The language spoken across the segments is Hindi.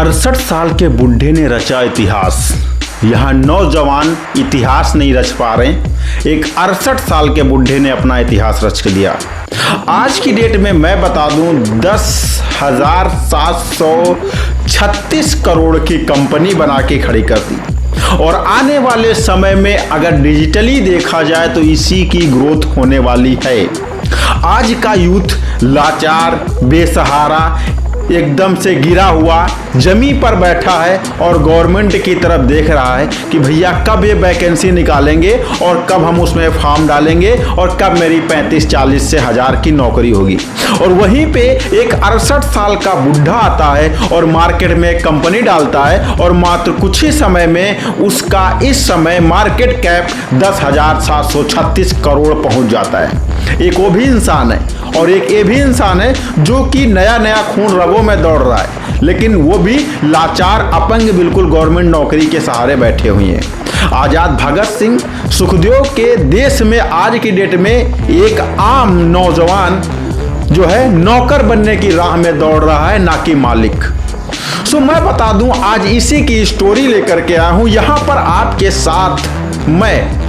68 साल के बुढ़े ने रचा इतिहास। यहाँ नौजवान इतिहास नहीं रच पा रहे, एक 68 साल के बुढ़े ने अपना इतिहास रच के दिया। आज की डेट में मैं बता दूं 10,736 करोड़ की कंपनी बना के खड़ी कर दी, और आने वाले समय में अगर डिजिटली देखा जाए तो इसी की ग्रोथ होने वाली है। आज का यूथ लाचार, बेसहारा, एकदम से गिरा हुआ जमीन पर बैठा है और गवर्नमेंट की तरफ देख रहा है कि भैया कब ये वैकेंसी निकालेंगे और कब हम उसमें फॉर्म डालेंगे और कब मेरी 35-40 से 1000 की नौकरी होगी। और वहीं पे एक 68 साल का बुढ़ा आता है और मार्केट में एक कंपनी डालता है और मात्र कुछ ही समय में उसका इस समय मार्केट कैप 10,736 करोड़ पहुंच जाता है। एक वो भी इंसान है और एक ये भी इंसान है जो कि नया नया खून रगों में दौड़ रहा है, लेकिन वो भी लाचार, अपंग, बिल्कुल गवर्नमेंट नौकरी के सहारे बैठे हुए हैं। आजाद भगत सिंह, सुखदेव के देश में आज की डेट में एक आम नौजवान जो है नौकर बनने की राह में दौड़ रहा है, ना कि मालिक। मैं बता दूं आज इसी की स्टोरी लेकर के आया हूं यहां पर आपके साथ। मैं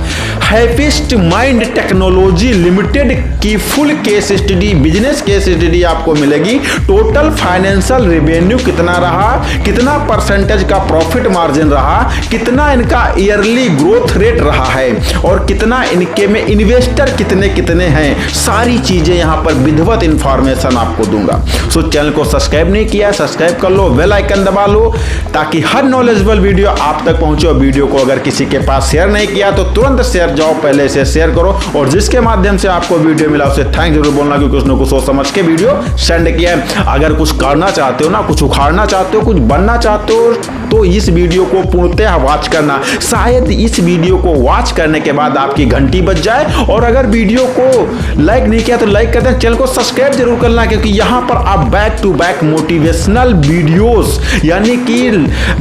हैप्पीस्ट माइंड टेक्नोलॉजी लिमिटेड की full case study, business case study आपको मिलेगी। टोटल फाइनेंशियल रेवेन्यू कितना रहा, कितना परसेंटेज का प्रॉफिट मार्जिन रहा, कितना इनका ईयरली ग्रोथ रेट रहा है और कितना इनके में इन्वेस्टर कितने कितने हैं, सारी चीजें यहां पर विधिवत इंफॉर्मेशन आपको दूंगा। चैनल को सब्सक्राइब नहीं किया, सब्सक्राइब कर लो, बेल आइकन दबा लो ताकि हर नॉलेजेबल वीडियो आप तक पहुंचे। और वीडियो को अगर किसी के पास शेयर नहीं किया तो तुरंत शेयर जाओ, पहले से शेयर करो, और जिसके माध्यम से आपको वीडियो मिला उसे थैंक जरूर बोलना, क्योंकि उसने कुछ सोच समझ के वीडियो सेंड किया है। अगर कुछ करना चाहते हो ना, कुछ उखाड़ना चाहते हो, कुछ बनना चाहते हो, तो इस वीडियो को पूर्णतः वॉच करना। शायद इस वीडियो को वॉच करने के बाद आपकी घंटी बज जाए। और अगर वीडियो को लाइक नहीं किया तो लाइक कर दें, चैनल को सब्सक्राइब जरूर करना, क्योंकि यहां पर आप back to back motivational videos यानी कि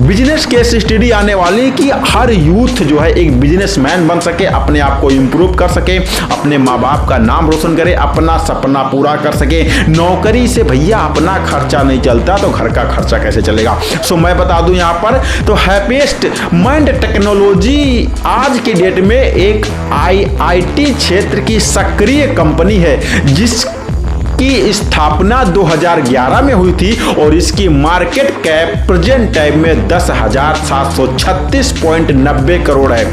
बिजनेस केस स्टडी आने वाली कि हर यूथ जो है एक बिजनेसमैन बन सके, अपने आप को इंप्रूव कर सके, अपने माँ बाप का नाम रोशन करे, अपना सपना पूरा कर सके। नौकरी से भैया अपना खर्चा नहीं चलता तो घर का खर्चा कैसे चलेगा। मैं बता दूं यहां पर तो हैप्पीस्ट माइंड टेक्नोलॉजी आज की डेट में एक आईआईटी क्षेत्र की सक्रिय कंपनी है जिसकी स्थापना 2011 में हुई थी और इसकी मार्केट कैप प्रेजेंट टाइम में 10,736.90 करोड़ है।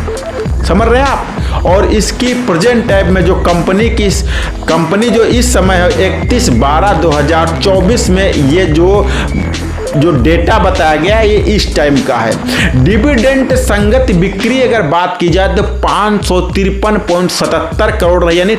समझ रहे हैं आप। और इसकी प्रेजेंट टाइम में जो कंपनी जो इस समय है 31/12/2024 में ये जो डेटा बताया गया है ये इस टाइम का है। डिविडेंड संगत बिक्री अगर बात की जाए तो 553.77 करोड़ है, यानी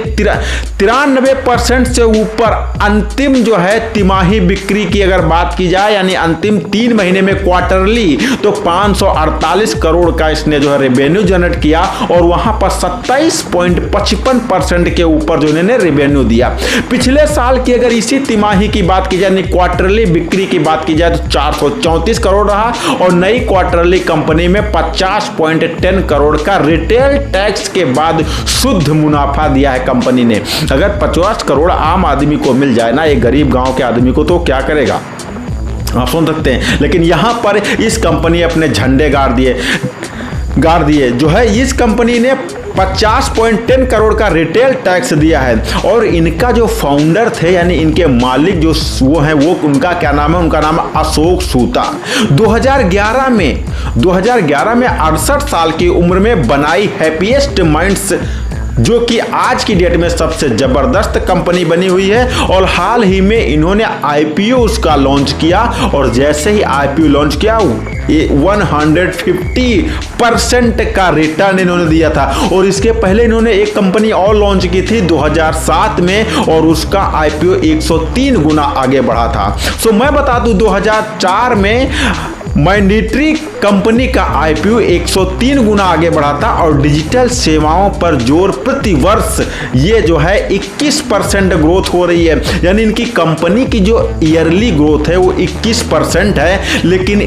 93% से ऊपर अंतिम जो है तिमाही बिक्री की अगर बात की जाए, यानी अंतिम 3 महीने में क्वार्टरली तो 548 करोड़ का इसने जो है रेवेन्यू जनरेट किया और वहां पर 27.55% के ऊपर जो इन्होंने रेवेन्यू दिया। पिछले साल की अगर इसी तिमाही की बात की जाए, यानी क्वार्टरली बिक्री की बात की जाए तो 434 करोड़ रहा और नई क्वार्टरली कंपनी में 50.10 करोड़ का रिटेल टैक्स के बाद शुद्ध मुनाफा दिया है कंपनी ने। अगर 50 करोड़ आम आदमी को मिल जाए ना, एक गरीब गांव के आदमी को, तो क्या करेगा आप सुन सकते हैं। लेकिन यहां पर इस कंपनी अपने झंडे गाड़ दिए जो है। इस कंपनी ने 50.10 करोड़ का रिटेल टैक्स दिया है और इनका जो फाउंडर थे यानी इनके मालिक जो वो हैं, वो उनका क्या नाम है, उनका नाम है अशोक सूता। 2011 में 68 साल की उम्र में बनाई हैप्पीएस्ट माइंड्स, जो कि आज की डेट में सबसे जबरदस्त कंपनी बनी हुई है। और हाल ही में इन्होंने आईपीओ उसका लॉन्च किया और जैसे ही आईपीओ लॉन्च किया 150% का रिटर्न इन्होंने दिया था। और इसके पहले इन्होंने एक कंपनी और लॉन्च की थी 2007 में और उसका आईपीओ 103 गुना आगे बढ़ा था। मैं बता दूं 2004 में मैंडेटरी कंपनी का आईपीओ 103 गुना आगे बढ़ा था और डिजिटल सेवाओं पर जोर प्रति वर्ष ये जो है 21% ग्रोथ हो रही है। यानी इनकी कंपनी की जो ईयरली ग्रोथ है वो 21% है, लेकिन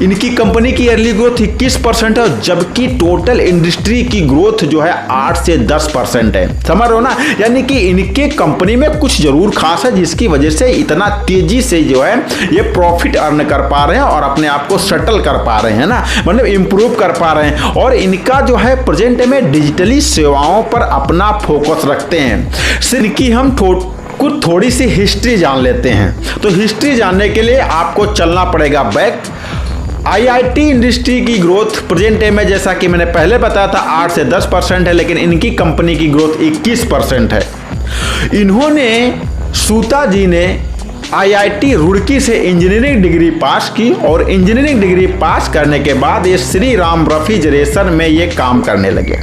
इनकी कंपनी की ईयरली ग्रोथ 21% है, जबकि टोटल इंडस्ट्री की ग्रोथ जो है 8 से 10% है। समझ रहे हो ना, यानी कि इनके कंपनी में कुछ जरूर खास है जिसकी वजह से इतना तेजी से जो है ये प्रॉफिट अर्न कर पा रहे हैं और अपने आप को सेटल कर पा रहे हैं ना, मतलब इंप्रूव कर पा रहे हैं। और इनका जो है प्रेजेंट में डिजिटली सेवाओं पर अपना फोकस रखते हैं। सिर्फ कि हम कुछ थोड़ी सी हिस्ट्री जान लेते हैं। तो हिस्ट्री जानने के लिए आपको चलना पड़ेगा बैक। आईआईटी इंडस्ट्री की ग्रोथ प्रेजेंट टाइम में जैसा कि मैंने पहले बताया था 8 से 10% है, लेकिन इनकी कंपनी की ग्रोथ 21% है। इन्होंने सूता जी ने आईआईटी रुड़की से इंजीनियरिंग डिग्री पास की और इंजीनियरिंग डिग्री पास करने के बाद ये श्री राम रेफ्रिजरेशन में ये काम करने लगे।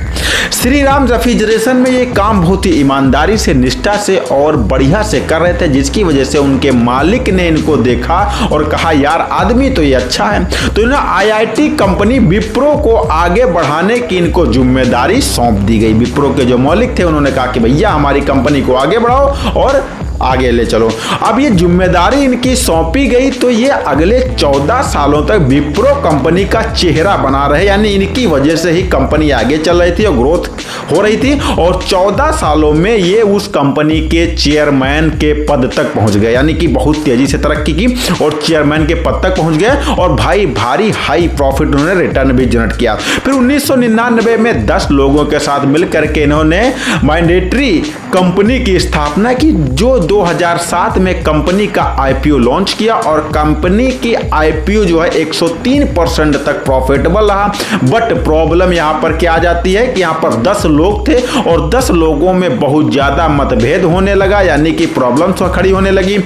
श्री राम रेफ्रिजरेशन में ये काम बहुत ही ईमानदारी से, निष्ठा से और बढ़िया से कर रहे थे, जिसकी वजह से उनके मालिक ने इनको देखा और कहा यार आदमी तो ये अच्छा है। तो इन्हें आईआईटी कंपनी विप्रो को आगे बढ़ाने की इनको जिम्मेदारी सौंप दी गई। विप्रो के जो मालिक थे उन्होंने कहा कि भैया हमारी कंपनी को आगे बढ़ाओ और आगे ले चलो। अब ये जिम्मेदारी इनकी सौंपी गई तो ये अगले 14 सालों तक विप्रो कंपनी का चेहरा बना रहे, यानी इनकी वजह से ही कंपनी आगे चल रही थी और ग्रोथ हो रही थी। और 14 सालों में ये उस कंपनी के चेयरमैन के पद तक पहुंच गए, यानी कि बहुत तेजी से तरक्की की और चेयरमैन के पद तक पहुंच गए और भाई भारी हाई प्रॉफिट उन्होंने रिटर्न भी जनरेट किया। फिर 1999 में 10 लोगों के साथ मिलकर के इन्होंने मैंडेटरी कंपनी की स्थापना की, जो 2007 में कंपनी का आईपीओ लॉन्च किया और कंपनी की आईपीओ जो है 103% तक प्रॉफिटेबल रहा। बट प्रॉब्लम यहां पर क्या आ जाती है कि यहां पर 10 लोग थे और 10 लोगों में बहुत ज्यादा मतभेद होने लगा, यानी कि प्रॉब्लम्स खड़ी होने लगी।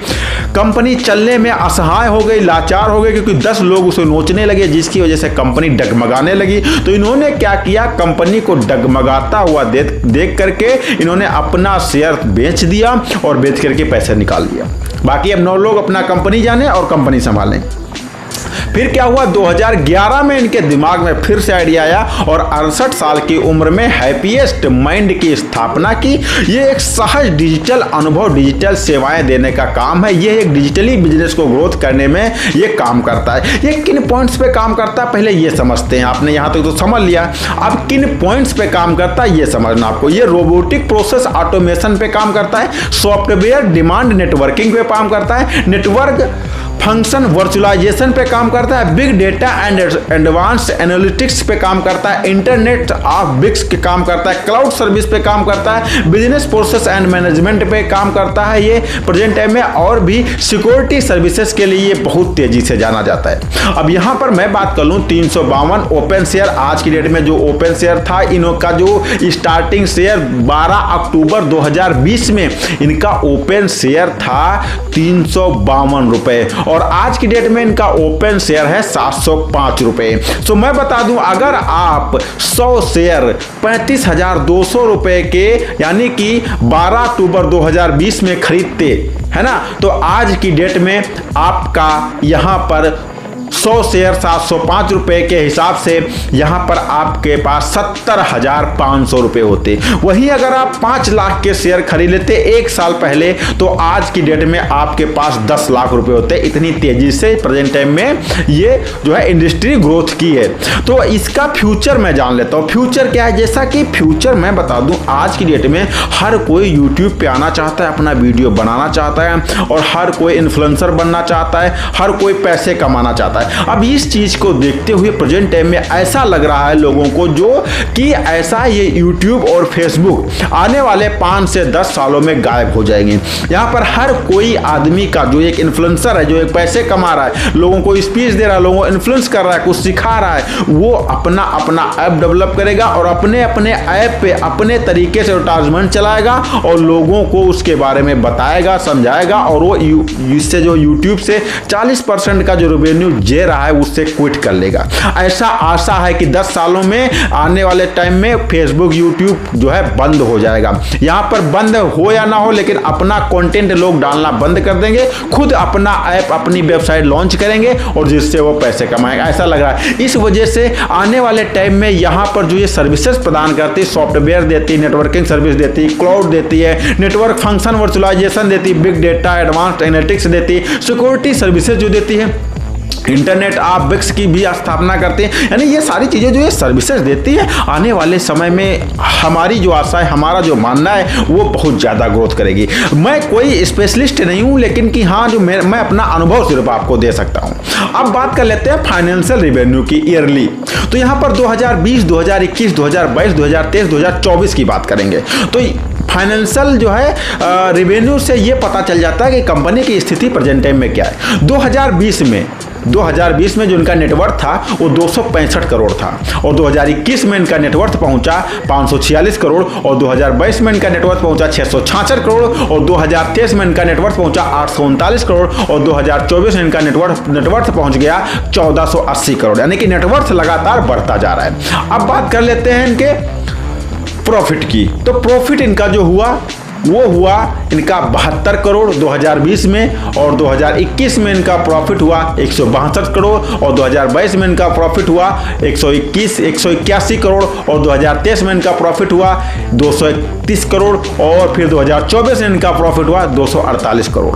कंपनी चलने में असहाय हो गई, लाचार हो गई, क्योंकि 10 लोग उसे नोचने लगे, जिसकी वजह से कंपनी डगमगाने लगी। तो इन्होंने क्या किया, कंपनी को डगमगाता हुआ देख करके इन्होंने अपना शेयर बेच दिया और बेच करके पैसे निकाल लिया। बाकी अब 9 लोग अपना कंपनी जाने और कंपनी संभालें। फिर क्या हुआ, 2011 में इनके दिमाग में फिर से आइडिया आया और 68 साल की उम्र में हैप्पीएस्ट माइंड की स्थापना की। ये एक सहज डिजिटल अनुभव, डिजिटल सेवाएं देने का काम है। ये एक डिजिटली बिजनेस को ग्रोथ करने में ये काम करता है। ये किन पॉइंट्स पे काम करता है पहले ये समझते हैं। आपने यहां तक तो समझ लिया, अब किन पॉइंट्स पे काम करता है ये समझना आपको। ये रोबोटिक प्रोसेस ऑटोमेशन पे काम करता है, सॉफ्टवेयर डिमांड नेटवर्किंग पे काम करता है, नेटवर्क फंक्शन वर्चुअलाइजेशन पे काम करता है, big data and advance analytics पे काम करता है, इंटरनेट ऑफ बिग्स के काम करता है, क्लाउड सर्विस पे काम करता है, बिजनेस प्रोसेस एंड मैनेजमेंट पे काम करता है ये प्रेजेंट टाइम में, और भी सिक्योरिटी सर्विसेज के लिए ये बहुत तेजी से जाना जाता है। अब यहां पर मैं बात कर लूं 352 ओपन शेयर, आज की डेट में जो ओपन शेयर था इनका जो स्टार्टिंग शेयर 12 अक्टूबर 2020 में इनका ओपन शेयर था 352 रुपए और आज की डेट में इनका ओपन शेयर है 705 रुपए। सो मैं बता दूं, अगर आप 100 शेयर 35,200 रुपए के यानी कि 12 अक्टूबर 2020 में खरीदते है ना, तो आज की डेट में आपका यहां पर 100 शेयर 705 रुपए के हिसाब से यहां पर आपके पास 70,500 रुपए होते। वहीं अगर आप 5 लाख के शेयर खरीद लेते एक साल पहले तो आज की डेट में आपके पास 10 लाख रुपए होते। इतनी तेजी से प्रेजेंट टाइम में ये जो है इंडस्ट्री ग्रोथ की है। तो इसका फ्यूचर मैं जान लेता हूं। फ्यूचर क्या है, जैसा कि फ्यूचर मैं बता दूं, आज की डेट में हर कोई यूट्यूब पे आना चाहता है, अपना वीडियो बनाना चाहता है और हर कोई इन्फ्लुएंसर बनना चाहता है, हर कोई पैसे कमाना चाहता है। अब इस चीज को देखते हुए प्रेजेंट टाइम में ऐसा लग रहा है लोगों को जो कि ऐसा ये YouTube और Facebook आने वाले 5 से 10 सालों में गायब हो जाएंगे। यहाँ पर हर कोई आदमी का जो एक इन्फ्लुएंसर है, जो एक पैसे कमा रहा है, लोगों को स्पीच दे रहा है, लोगों को इन्फ्लुएंस कर रहा है, कुछ सिखा रहा है, वो अपना अपना ऐप डेवलप करेगा और अपने अपने ऐप पे अपने तरीके से एडवर्टाइजमेंट चलाएगा और लोगों को उसके बारे में बताएगा, समझाएगा और वो इससे जो YouTube से 40% का जो रेवेन्यू जे रहा है उससे क्विट कर लेगा। ऐसा आशा है कि 10 सालों में आने वाले टाइम में फेसबुक यूट्यूब जो है बंद हो जाएगा। यहां पर बंद हो या ना हो, लेकिन अपना कंटेंट लोग डालना बंद कर देंगे, खुद अपना ऐप अपनी वेबसाइट लॉन्च करेंगे और जिससे वो पैसे कमाएंगे, ऐसा लग रहा है। इस वजह से आने वाले टाइम में यहां पर जो ये सर्विसेज प्रदान करती, सॉफ्टवेयर देती, नेटवर्किंग सर्विस देती, क्लाउड देती है, नेटवर्क फंक्शन वर्चुअलाइजेशन देती, बिग डेटा एडवांस्ड एनालिटिक्स देती, सिक्योरिटी सर्विसेज जो देती है, इंटरनेट आप बिक्स की भी स्थापना करते हैं। यानी ये सारी चीज़ें जो ये सर्विसेज देती है, आने वाले समय में हमारी जो आशा है, हमारा जो मानना है, वो बहुत ज़्यादा ग्रोथ करेगी। मैं कोई स्पेशलिस्ट नहीं हूँ, लेकिन कि हाँ, जो मैं अपना अनुभव सिर्फ आपको दे सकता हूँ। अब बात कर लेते हैं फाइनेंशियल रिवेन्यू की ईयरली। तो यहाँ पर 2020, 2021, 2022, 2023, 2024 की बात करेंगे। तो फाइनेंशियल जो है रिवेन्यू से ये पता चल जाता है कि कंपनी की स्थिति प्रेजेंट टाइम में क्या है। 2020 में जो इनका नेटवर्थ था वो 265 करोड़ था, और 2021 में इनका नेटवर्थ पहुंचा 546 करोड़, और 2022 में इनका नेटवर्थ पहुंचा 666 करोड़, और 2023 में इनका नेटवर्थ पहुंचा 839 करोड़, और 2024 में इनका नेटवर्थ पहुंच गया 1480 करोड़। यानी कि नेटवर्थ लगातार बढ़ता जा रहा है। अब बात कर लेते हैं इनके प्रॉफिट की। तो प्रॉफिट इनका जो हुआ वो हुआ इनका 72 करोड़ 2020 में, और 2021 में इनका प्रॉफिट हुआ 162 करोड़, और 2022 में इनका प्रॉफिट हुआ 181 करोड़, और 2023 में इनका प्रॉफिट हुआ 231 करोड़, और फिर 2024 में इनका प्रॉफिट हुआ 248 करोड़।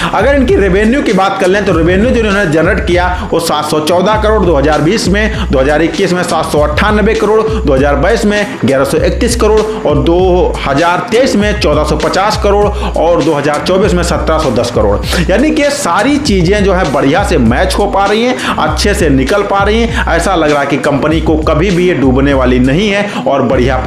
अगर इनकी रेवेन्यू की बात कर लें तो रेवेन्यू जो इन्होंने जनरेट किया वो 714 करोड़ 2020 में, 2021 में 798 करोड़, 2022 में 1131 करोड़, और 2023 में 1450 करोड़, और 2024 में 1710 करोड़। यानी कि सारी चीजें जो है बढ़िया से मैच हो पा रही हैं, अच्छे से निकल पा रही हैं। ऐसा लग रहा है कि कंपनी को कभी भी ये डूबने वाली नहीं है और बढ़िया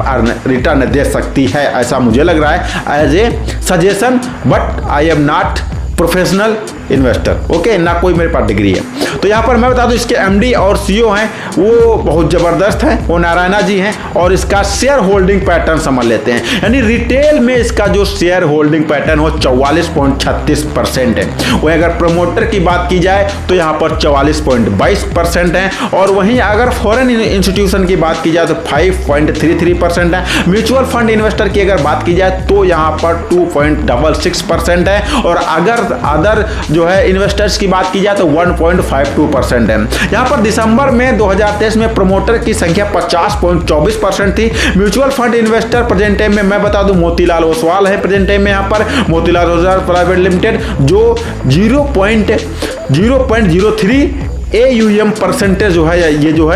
रिटर्न दे सकती है, ऐसा मुझे लग रहा है as a suggestion. But I am not professional investor, okay, ना कोई मेरे पास डिग्री है। तो यहाँ पर मैं बता दूं इसके एमडी और सीईओ हैं वो बहुत ज़बरदस्त हैं, वो नारायणा जी हैं, और इसका शेयर होल्डिंग पैटर्न समझ लेते हैं। यानी रिटेल में इसका जो शेयर होल्डिंग पैटर्न हो 44.36% है। वहीं अगर प्रमोटर की बात की जाए तो यहाँ पर 44.22% है, और वहीं अगर फॉरेन इंस्टीट्यूशन की बात की जाए तो 5.33% है। म्यूचुअल फंड इन्वेस्टर की अगर बात की जाए तो यहाँ पर 2.66% है, और अगर अदर जो है इन्वेस्टर्स की बात की जाए तो 1.52% है। यहाँ पर दिसंबर में 2023 में प्रमोटर की संख्या 50.24% थी। Mutual fund investor present time में मैं बता दूं मोतीलाल ओसवाल है प्रेजेंट टाइम में यहाँ पर, मोतीलाल ओसवाल प्राइवेट लिमिटेड, जो 0.03 AUM परसेंटेज जो है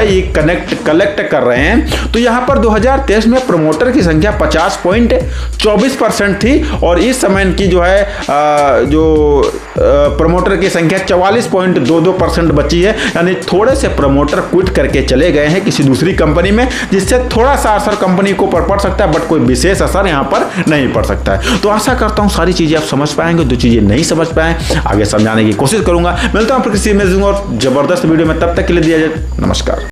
ये कलेक्ट कर रहे हैं। तो यहाँ पर 2023 में प्रमोटर की संख्या 50.24% थी, और इस समय इनकी जो है प्रमोटर की संख्या 44.22% बची है। यानी थोड़े से प्रमोटर क्विट करके चले गए हैं किसी दूसरी कंपनी में, जिससे थोड़ा सा असर कंपनी को पड़ सकता है, बट कोई विशेष असर यहाँ पर नहीं पड़ सकता है। तो आशा करता हूँ सारी चीजें आप समझ पाएंगे। जो चीजें नहीं समझ पाए आगे समझाने की कोशिश करूंगा। मिलता हूँ फिर किसी अमेजिंग और जबरदस्त वीडियो में, तब तक के लिए दिया जाए नमस्कार।